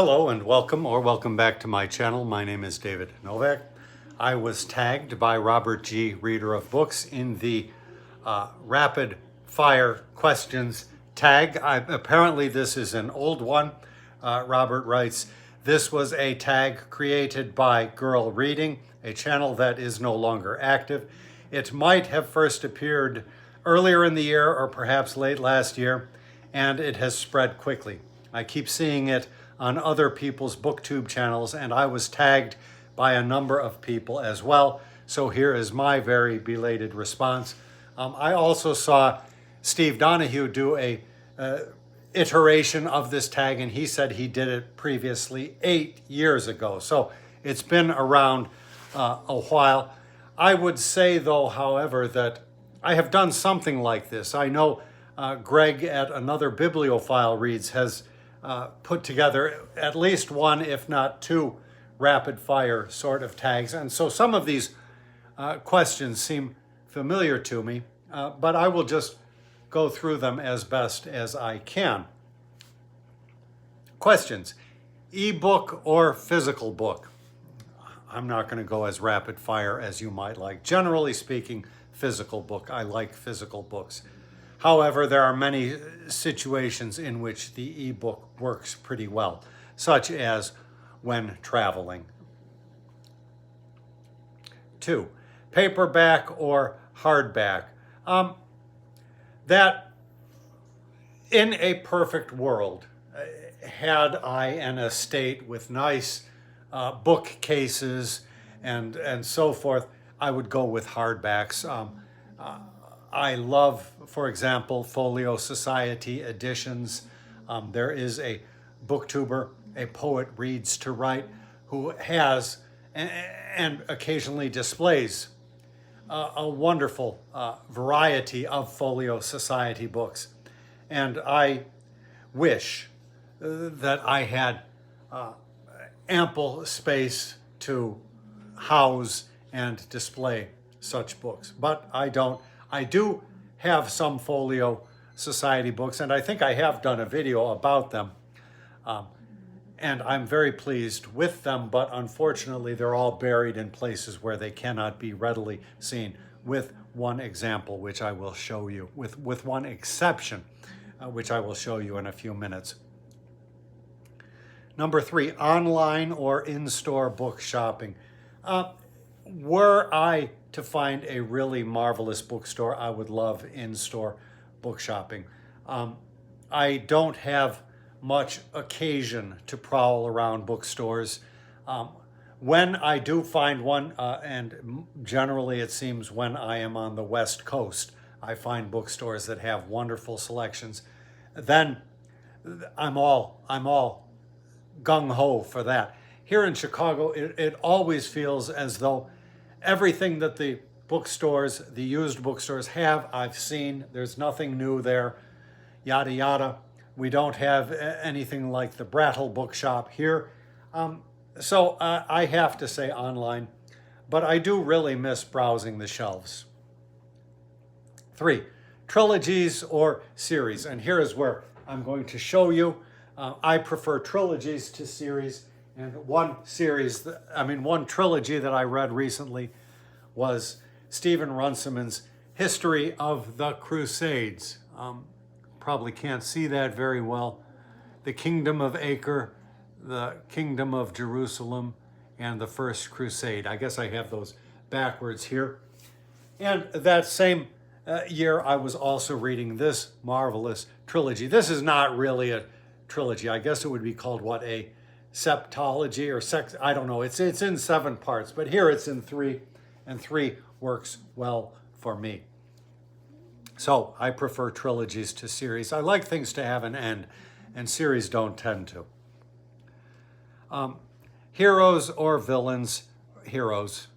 Hello and welcome back to my channel. My name is David Novak. I was tagged by Robert G. Reader of Books in the rapid fire questions tag. Apparently this is an old one. Robert writes, this was a tag created by GirlReading, a channel that is no longer active. It might have first appeared earlier in the year or perhaps late last year, and it has spread quickly. I keep seeing it on other people's BookTube channels, and I was tagged by a number of people as well. So here is my very belated response. I also saw Steve Donahue do a iteration of this tag, and he said he did it previously 8 years ago. So it's been around a while. I would say, though, however, that I have done something like this. I know Greg at Another Bibliophile Reads has put together at least one, if not two, rapid fire sort of tags. And so some of these questions seem familiar to me, but I will just go through them as best as I can. Questions: ebook or physical book? I'm not going to go as rapid fire as you might like. Generally speaking, physical book. I like physical books. However, there are many situations in which the ebook works pretty well, such as when traveling. 2, paperback or hardback. That in a perfect world, had I an estate with nice bookcases and so forth, I would go with hardbacks. I love, for example, Folio Society editions. There is a booktuber, a poet reads to write, who has and occasionally displays a wonderful variety of Folio Society books. And I wish that I had ample space to house and display such books, but I don't. I do have some Folio Society books, and I think I have done a video about them. And I'm very pleased with them, but unfortunately they're all buried in places where they cannot be readily seen, with one example, which I will show you, with one exception, which I will show you in a few minutes. Number 3, online or in-store book shopping. Were I to find a really marvelous bookstore, I would love in-store book shopping. I don't have much occasion to prowl around bookstores. When I do find one, and generally it seems when I am on the West Coast, I find bookstores that have wonderful selections, then I'm all gung-ho for that. Here in Chicago, it always feels as though everything that the bookstores, the used bookstores have, I've seen. There's nothing new there, yada, yada. We don't have anything like the Brattle Bookshop here. So I have to say online, but I do really miss browsing the shelves. 3, trilogies or series. And here is where I'm going to show you. I prefer trilogies to series. And one trilogy that I read recently was Stephen Runciman's History of the Crusades. Probably can't see that very well. The Kingdom of Acre, the Kingdom of Jerusalem, and the First Crusade. I guess I have those backwards here. And that same year, I was also reading this marvelous trilogy. This is not really a trilogy. I guess it would be called, what, a septology or I don't know. It's in 7 parts, but here it's in 3, and 3 works well for me. So I prefer trilogies to series. I like things to have an end, and series don't tend to. Heroes or villains? Heroes.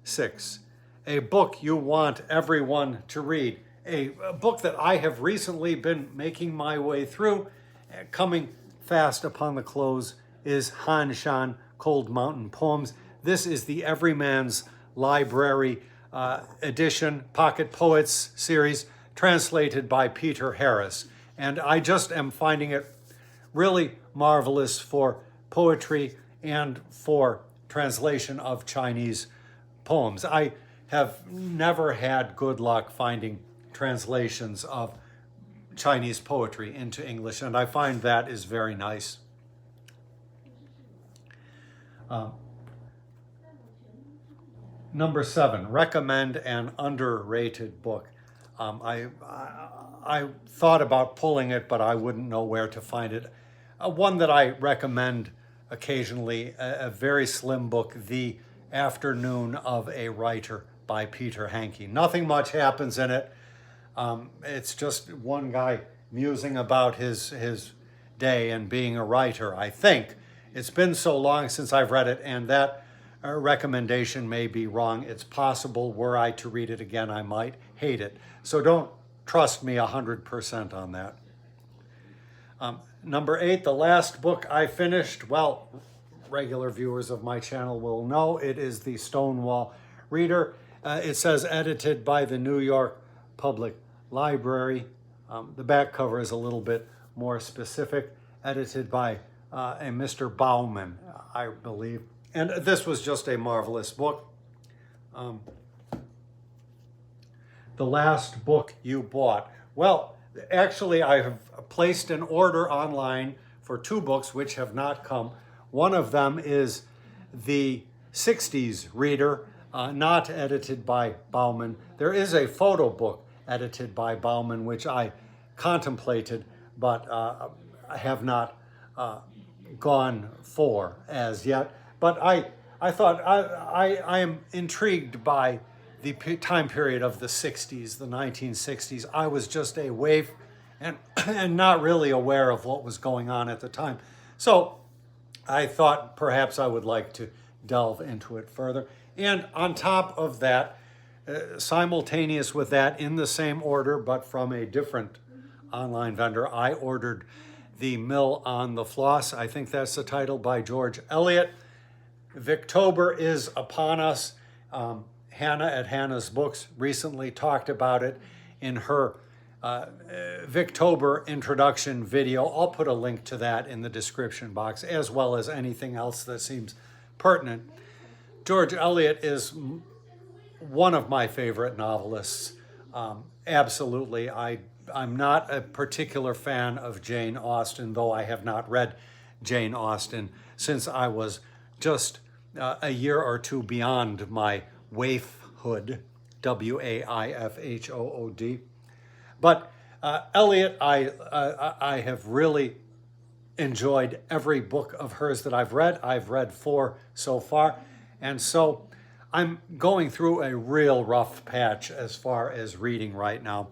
6, a book you want everyone to read. A book that I have recently been making my way through, coming fast upon the close, is Han Shan, Cold Mountain Poems. This is the Everyman's Library edition, Pocket Poets series, translated by Peter Harris. And I just am finding it really marvelous for poetry and for translation of Chinese poems. I have never had good luck finding translations of Chinese poetry into English, and I find that is very nice. Number 7, recommend an underrated book. I thought about pulling it, but I wouldn't know where to find it. One that I recommend occasionally, a very slim book, The Afternoon of a Writer by Peter Hankey. Nothing much happens in it. It's just one guy musing about his day and being a writer, I think. It's been so long since I've read it, and that recommendation may be wrong. It's possible, were I to read it again, I might hate it. So don't trust me 100% on that. Number 8, the last book I finished, well, regular viewers of my channel will know, it is The Stonewall Reader. It says edited by the New York Public Library. The back cover is a little bit more specific, edited by a Mr. Bauman, I believe. And this was just a marvelous book. The last book you bought. Well, actually, I have placed an order online for 2 books which have not come. One of them is The 60s Reader, not edited by Bauman. There is a photo book edited by Bauman, which I contemplated, but I have not gone for as yet. But I thought I am intrigued by the time period of the 60s, the 1960s. I was just a waif and not really aware of what was going on at the time. So I thought perhaps I would like to delve into it further. And on top of that, simultaneous with that, in the same order, but from a different online vendor, I ordered The Mill on the Floss. I think that's the title, by George Eliot. Victober is upon us. Hannah at Hannah's Books recently talked about it in her Victober introduction video. I'll put a link to that in the description box, as well as anything else that seems pertinent. George Eliot is one of my favorite novelists. Absolutely. I'm not a particular fan of Jane Austen, though I have not read Jane Austen since I was just a year or two beyond my waifhood, W-A-I-F-H-O-O-D. But Eliot, I have really enjoyed every book of hers that I've read. I've read 4 so far, and so I'm going through a real rough patch as far as reading right now.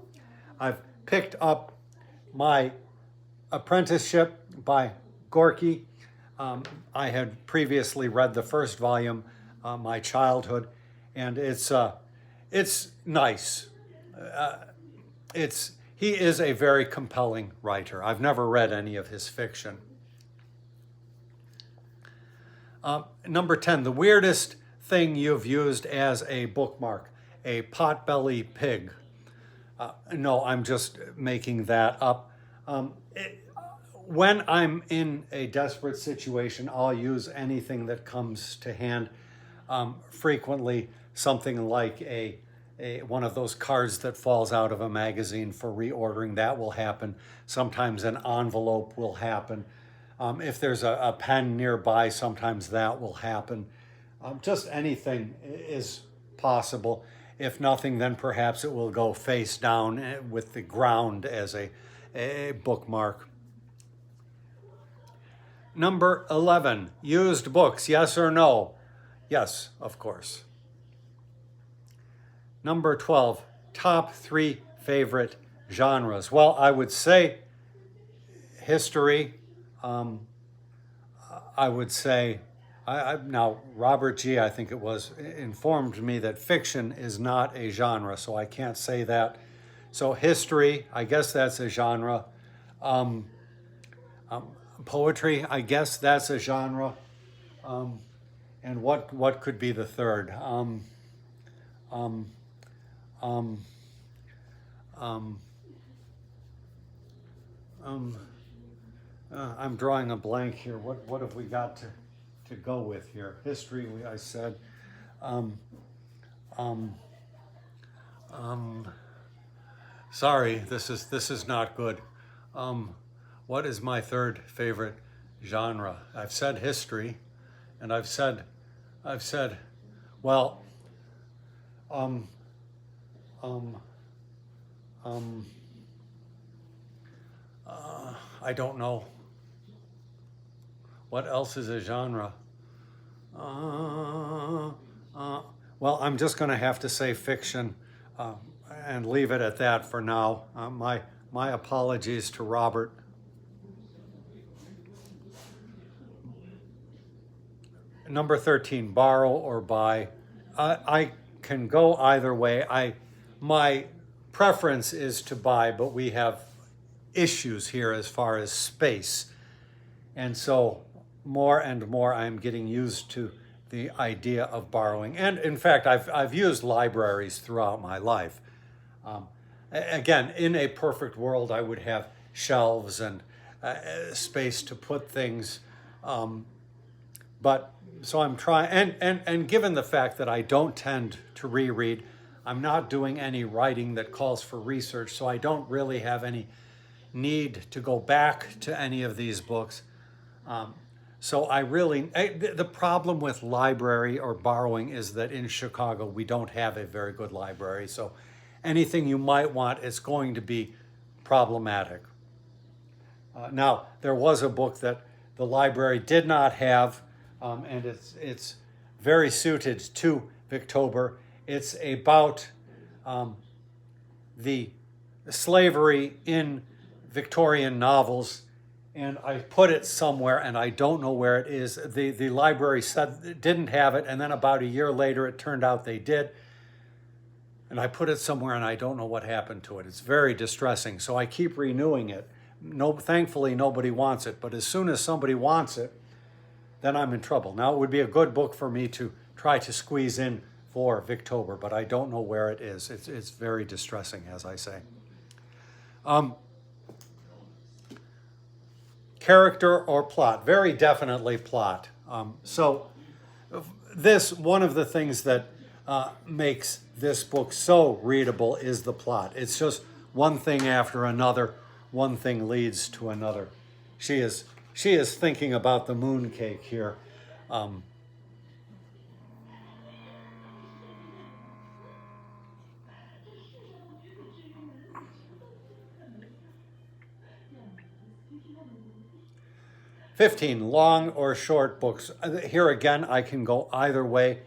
I've picked up my Apprenticeship by Gorky. I had previously read the first volume, My Childhood, and it's nice. He is a very compelling writer. I've never read any of his fiction. Number 10, the weirdest thing you've used as a bookmark, a potbelly pig. No, I'm just making that up. When I'm in a desperate situation, I'll use anything that comes to hand. Frequently, something like one of those cards that falls out of a magazine for reordering, that will happen. Sometimes an envelope will happen. If there's a pen nearby, sometimes that will happen. Just anything is possible. If nothing, then perhaps it will go face down with the ground as a bookmark. Number 11, used books, yes or no? Yes, of course. Number 12, top 3 favorite genres. Well, I would say history. I would say, now Robert G., I think it was, informed me that fiction is not a genre, so I can't say that. So history, I guess that's a genre. Poetry, I guess that's a genre. And what could be the third? I'm drawing a blank here. What have we got to go with here? History, I said. Sorry, this is not good. What is my third favorite genre? I've said history, and I've said, well, I don't know. What else is a genre? Well, I'm just going to have to say fiction and leave it at that for now. My apologies to Robert. Number 13, borrow or buy. I can go either way. My preference is to buy, but we have issues here as far as space. And so more and more I'm getting used to the idea of borrowing. And in fact, I've used libraries throughout my life. Again, in a perfect world, I would have shelves and space to put things. But so I'm trying, and given the fact that I don't tend to reread, I'm not doing any writing that calls for research, so I don't really have any need to go back to any of these books. So the problem with library or borrowing is that in Chicago, we don't have a very good library. So anything you might want is going to be problematic. Now, there was a book that the library did not have, and it's very suited to Victober. It's about the slavery in Victorian novels, and I put it somewhere, and I don't know where it is. The library said it didn't have it, and then about a year later, it turned out they did. And I put it somewhere, and I don't know what happened to it. It's very distressing, so I keep renewing it. Thankfully, nobody wants it, but as soon as somebody wants it, then I'm in trouble. Now, it would be a good book for me to try to squeeze in for Victober, but I don't know where it is. It's very distressing, as I say. Character or plot? Very definitely plot. So one of the things that makes this book so readable is the plot. It's just one thing after another. One thing leads to another. She is thinking about the mooncake here. 15, long or short books. Here again, I can go either way.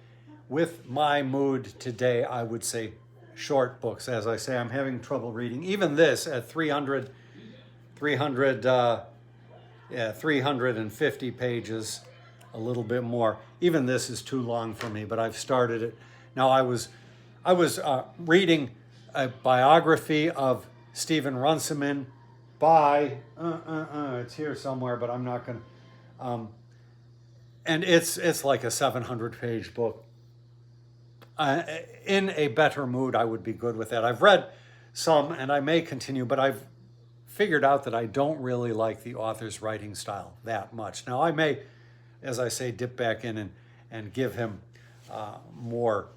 With my mood today, I would say short books. As I say, I'm having trouble reading. Even this at 350 pages, a little bit more. Even this is too long for me, but I've started it. Now, I was reading a biography of Stephen Runciman by, it's here somewhere, but I'm not going to, and it's like a 700-page book. In a better mood, I would be good with that. I've read some, and I may continue, but I've figured out that I don't really like the author's writing style that much. Now, I may, as I say, dip back in and give him more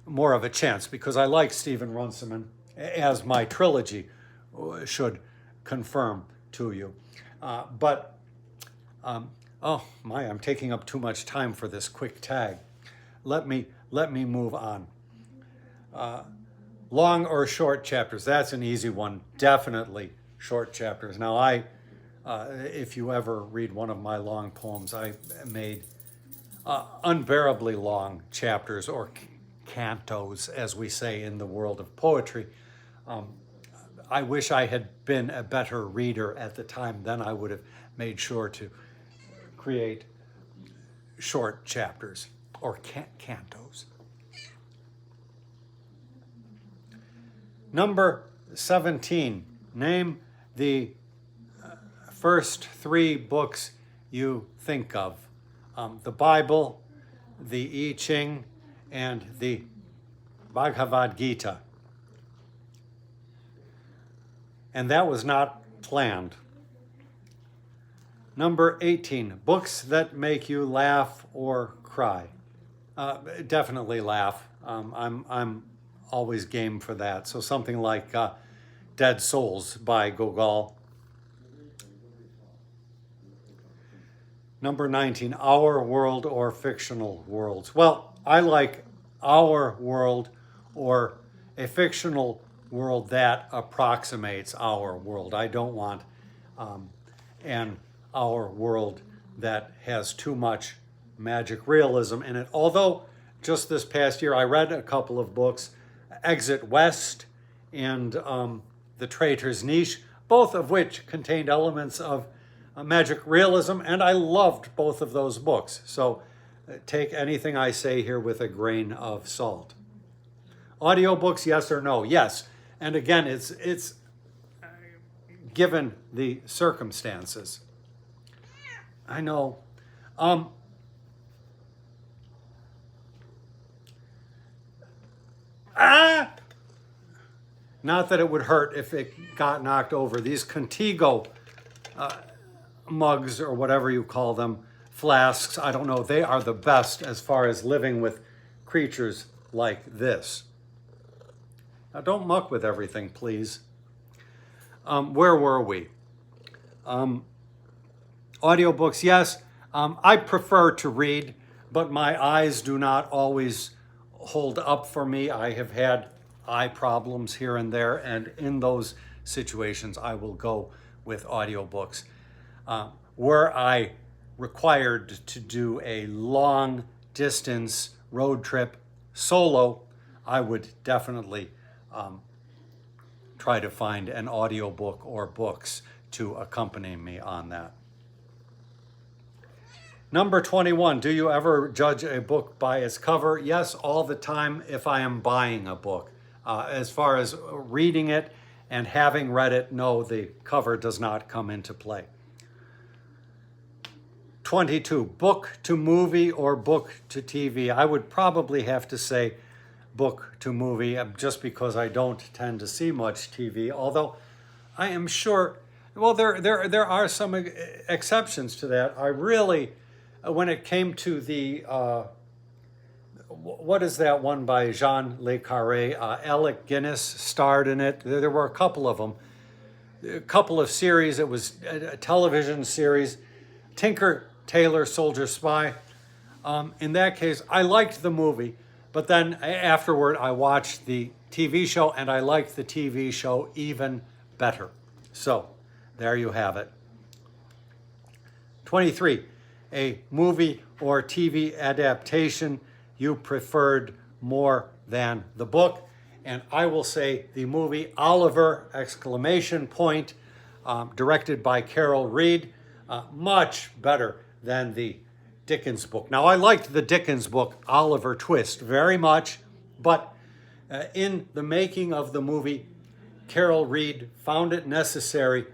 of a chance, because I like Stephen Runciman, as my trilogy should confirm to you. Oh my, I'm taking up too much time for this quick tag. Let me move on. Long or short chapters? That's an easy one. Definitely short chapters. Now, if you ever read one of my long poems, I made unbearably long chapters, or cantos, as we say in the world of poetry. I wish I had been a better reader at the time. Then I would have made sure to create short chapters, or cantos. Number 17. Name the first 3 books you think of. The Bible, the I Ching, and the Bhagavad Gita. And that was not planned. Number 18, books that make you laugh or cry. Definitely laugh. I'm always game for that. So something like Dead Souls by Gogol. Number 19, Our World or Fictional Worlds. Well, I like Our World or a fictional world that approximates our world. I don't want an Our World that has too much magic realism in it. Although just this past year I read a couple of books, Exit West and The Traitor's Niche, both of which contained elements of magic realism, and I loved both of those books. So take anything I say here with a grain of salt. Audiobooks, yes or no? Yes. And again, it's given the circumstances. I know. Not that it would hurt if it got knocked over. These Contigo mugs, or whatever you call them, flasks, I don't know, they are the best as far as living with creatures like this. Now don't muck with everything, please. Where were we? Audiobooks, yes. I prefer to read, but my eyes do not always hold up for me. I have had eye problems here and there, and in those situations I will go with audiobooks. Were I required to do a long distance road trip solo, I would definitely try to find an audiobook or books to accompany me on that. Number 21, do you ever judge a book by its cover? Yes, all the time if I am buying a book. As far as reading it and having read it, no, the cover does not come into play. 22, book to movie or book to TV. I would probably have to say book to movie, just because I don't tend to see much TV, although I am sure, well, there are some exceptions to that. I really, when it came to the, what is that one by Jean Le Carré? Alec Guinness starred in it. There were a couple of them. A couple of series. It was a television series. Tinker Tailor Soldier Spy. In that case, I liked the movie, but then afterward I watched the TV show, and I liked the TV show even better. So there you have it. 23, a movie or TV adaptation you preferred more than the book. And I will say the movie Oliver! Directed by Carol Reed, much better than the Dickens book. Now, I liked the Dickens book, Oliver Twist, very much, but in the making of the movie, Carol Reed found it necessary,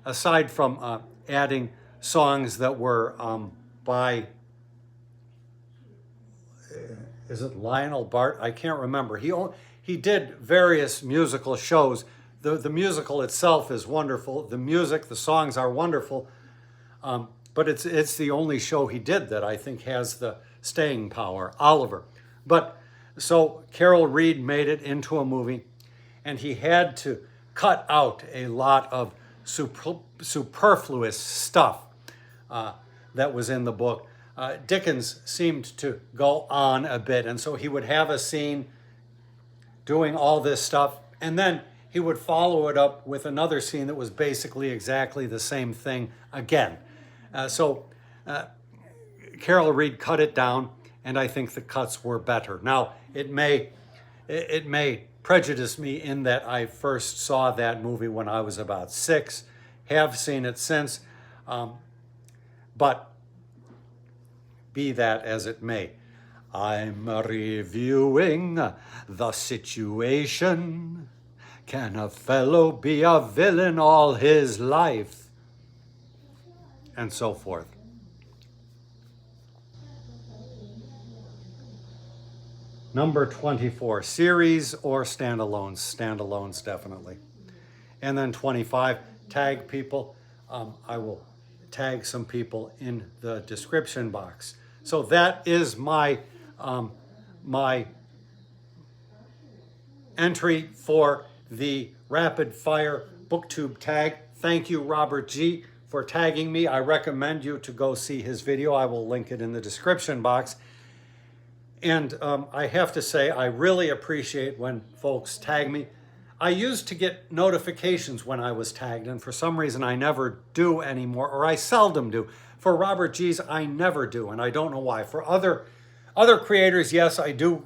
aside from adding songs that were by, is it Lionel Bart? I can't remember. He did various musical shows. The musical itself is wonderful. The music, the songs are wonderful. But it's the only show he did that I think has the staying power, Oliver. But so Carol Reed made it into a movie, and he had to cut out a lot of superfluous stuff that was in the book. Dickens seemed to go on a bit, and so he would have a scene doing all this stuff, and then he would follow it up with another scene that was basically exactly the same thing again. So Carol Reed cut it down, and I think the cuts were better. Now, it may prejudice me in that I first saw that movie when I was about 6, have seen it since, but be that as it may. I'm reviewing the situation. Can a fellow be a villain all his life? And so forth. Number 24, series or standalones? Standalones, definitely. And then 25, tag people. I will tag some people in the description box. So that is my my entry for the rapid fire BookTube tag. Thank you, Robert G, for tagging me. I recommend you to go see his video. I will link it in the description box. And I have to say, I really appreciate when folks tag me. I used to get notifications when I was tagged, and for some reason I never do anymore, or I seldom do. For Robert G's, I never do, and I don't know why. For other creators, yes, I do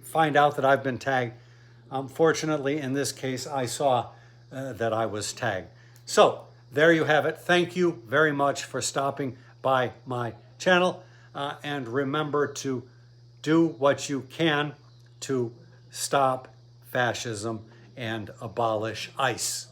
find out that I've been tagged. Fortunately, in this case, I saw that I was tagged. So there you have it. Thank you very much for stopping by my channel, and remember to do what you can to stop fascism and abolish ICE.